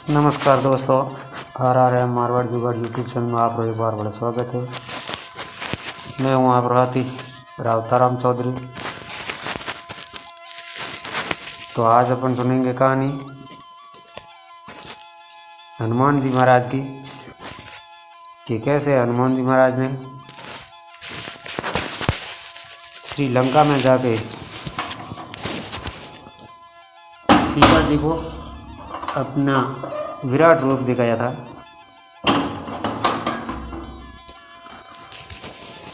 नमस्कार दोस्तों, RRM मारवाड़ जुगाड़ यूट्यूब चैनल में आप एक बार बड़ा स्वागत है। मैं हूँ आप हाथी रावताराम चौधरी। तो आज अपन सुनेंगे कहानी हनुमान जी महाराज की, कि कैसे हनुमान जी महाराज ने श्रीलंका में जाके सीता जी को अपना विराट रूप दिखाया था।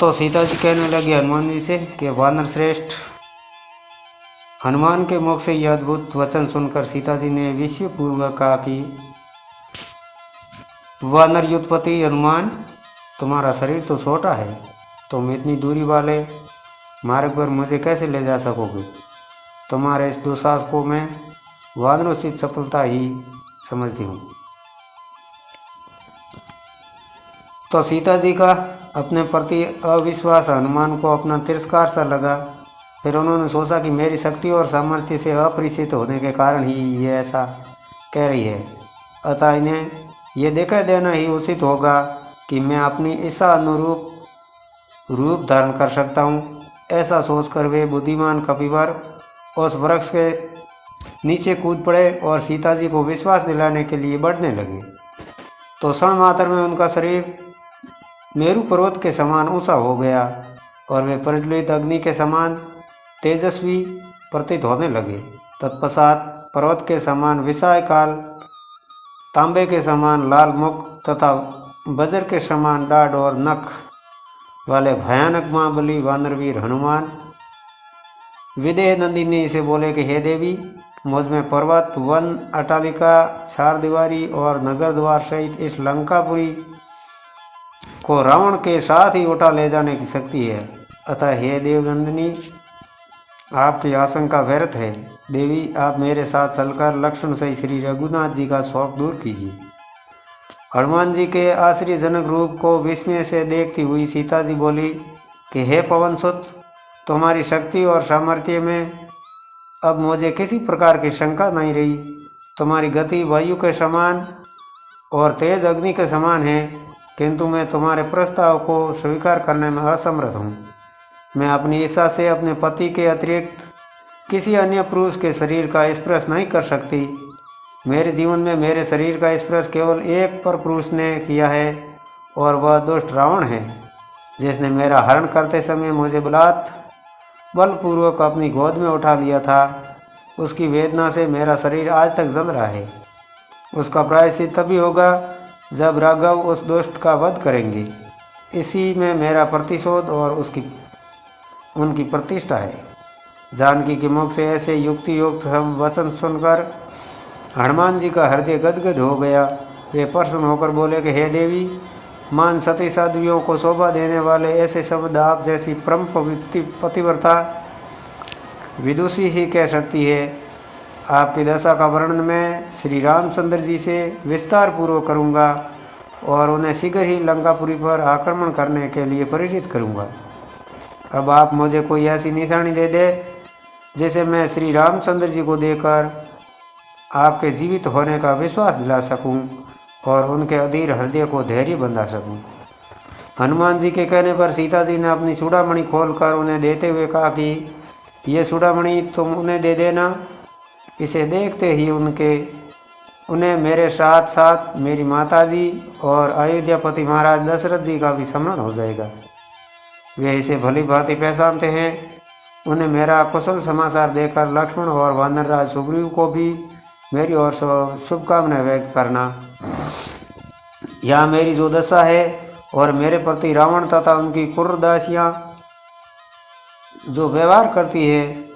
तो सीता जी कहने लगी हनुमान जी से कि वानर श्रेष्ठ। हनुमान के मुख से यह अद्भुत वचन सुनकर सीता जी ने विस्मयपूर्वक कहा कि वानर युद्धपति हनुमान, तुम्हारा शरीर तो छोटा है, तुम इतनी दूरी वाले मार्ग पर मुझे कैसे ले जा सकोगे? तुम्हारे इस दुस्साहस को मैं वानरोचित सफलता ही समझती हूँ। तो सीता जी का अपने प्रति अविश्वास हनुमान को अपना तिरस्कार सा लगा। फिर उन्होंने सोचा कि मेरी शक्ति और सामर्थ्य से अपरिचित होने के कारण ही ये ऐसा कह रही है, अतः इन्हें ये दिखा देना ही उचित होगा कि मैं अपनी इच्छा अनुरूप रूप धारण कर सकता हूँ। ऐसा सोचकर वे बुद्धिमान कपिवर उस वृक्ष के नीचे कूद पड़े और सीता जी को विश्वास दिलाने के लिए बढ़ने लगे। तो क्षण मात्र में उनका शरीर मेरू पर्वत के समान ऊंचा हो गया और वे प्रज्वलित अग्नि के समान तेजस्वी प्रतीत होने लगे। तत्पश्चात पर्वत के समान विशालकाय, तांबे के समान लाल मुख तथा वज्र के समान डाढ़ और नख वाले भयानक महाबली वानरवीर हनुमान विदेह नंदिनी से बोले कि हे देवी, मुझ में पर्वत, वन, अट्टालिका, चार दीवारी और नगर द्वार सहित इस लंकापुरी को रावण के साथ ही उठा ले जाने की शक्ति है। अतः हे देवनंदिनी, आपकी आशंका व्यर्थ है। देवी, आप मेरे साथ चलकर लक्ष्मण से श्री रघुनाथ जी का शौक दूर कीजिए। हनुमान जी के आश्चर्यजनक रूप को विस्मय से देखती हुई सीता जी बोली कि हे पवनसुत, तुम्हारी शक्ति और सामर्थ्य में अब मुझे किसी प्रकार की शंका नहीं रही। तुम्हारी गति वायु के समान और तेज अग्नि के समान है, किंतु मैं तुम्हारे प्रस्ताव को स्वीकार करने में असमर्थ हूँ। मैं अपनी इच्छा से अपने पति के अतिरिक्त किसी अन्य पुरुष के शरीर का स्पर्श नहीं कर सकती। मेरे जीवन में मेरे शरीर का स्पर्श केवल एक पर पुरुष ने किया है, और वह दुष्ट रावण है, जिसने मेरा हरण करते समय मुझे बलपूर्वक अपनी गोद में उठा लिया था। उसकी वेदना से मेरा शरीर आज तक जल रहा है। उसका प्रायश्चित तभी होगा जब राघव उस दुष्ट का वध करेंगे। इसी में मेरा प्रतिशोध और उनकी प्रतिष्ठा है। जानकी के मुख से ऐसे युक्ति युक्त वचन सुनकर हनुमान जी का हृदय गदगद हो गया। वे प्रसन्न होकर बोले कि हे देवी, मान सती साध्वियों को शोभा देने वाले ऐसे शब्द आप जैसी परम पतिव्रता विदुषी ही कह सकती है। आपकी दशा का वर्णन मैं श्री रामचंद्र जी से विस्तार पूर्वक करूँगा और उन्हें शीघ्र ही लंकापुरी पर आक्रमण करने के लिए प्रेरित करूँगा। अब आप मुझे कोई ऐसी निशानी दे दे जिसे मैं श्री रामचंद्र जी को देकर आपके जीवित होने का विश्वास दिला सकूं और उनके अधीर हृदय को धैर्य बंधा सकूं। हनुमान जी के कहने पर सीता जी ने अपनी चूड़ामणि खोलकर उन्हें देते हुए कहा कि ये चूड़ामणि तुम उन्हें दे देना। इसे देखते ही उन्हें मेरे साथ साथ मेरी माताजी और अयोध्यापति महाराज दशरथ जी का भी स्मरण हो जाएगा। वे इसे भली भांति पहचानते हैं। उन्हें मेरा कुशल समाचार देकर लक्ष्मण और वानरराज सुग्रीव को भी मेरी ओर से शुभकामनाएं व्यक्त करना। यहाँ मेरी जो दशा है और मेरे प्रति रावण तथा उनकी कुर्रदासियाँ जो व्यवहार करती है,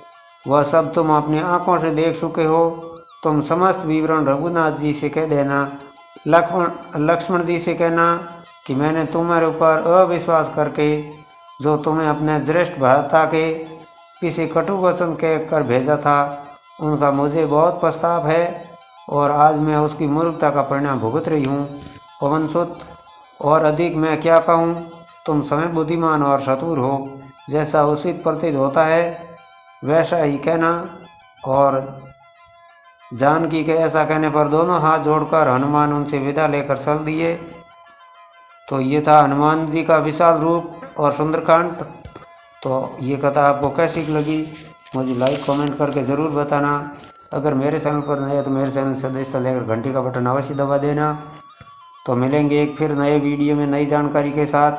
वह सब तुम अपनी आंखों से देख चुके हो। तुम समस्त विवरण रघुनाथ जी से कह देना। लक्ष्मण जी से कहना कि मैंने तुम्हारे ऊपर अविश्वास करके जो तुम्हें अपने ज्येष्ठ भ्राता के किसी कटु वचन कहकर भेजा था, उनका मुझे बहुत पछतावा है और आज मैं उसकी मूर्खता का परिणाम भुगत रही हूँ। पवनसुत, और अधिक मैं क्या कहूँ, तुम समय बुद्धिमान और चतुर हो। जैसा उचित प्रतीत होता है वैसा ही कहना और जानकी के ऐसा कहने पर दोनों हाथ जोड़कर हनुमान उनसे विदा लेकर चल दिए। तो ये था हनुमान जी का विशाल रूप और सुंदरकांड। तो ये कथा आपको कैसी लगी मुझे लाइक कमेंट करके ज़रूर बताना। अगर मेरे चैनल पर नए हो तो मेरे चैनल सदस्यता लेकर घंटी का बटन अवश्य दबा देना। तो मिलेंगे एक फिर नए वीडियो में नई जानकारी के साथ।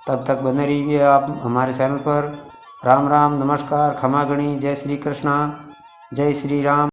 तब तक बने रहिए आप हमारे चैनल पर। राम राम, नमस्कार, खमा गणी, जय श्री कृष्णा, जय श्री राम।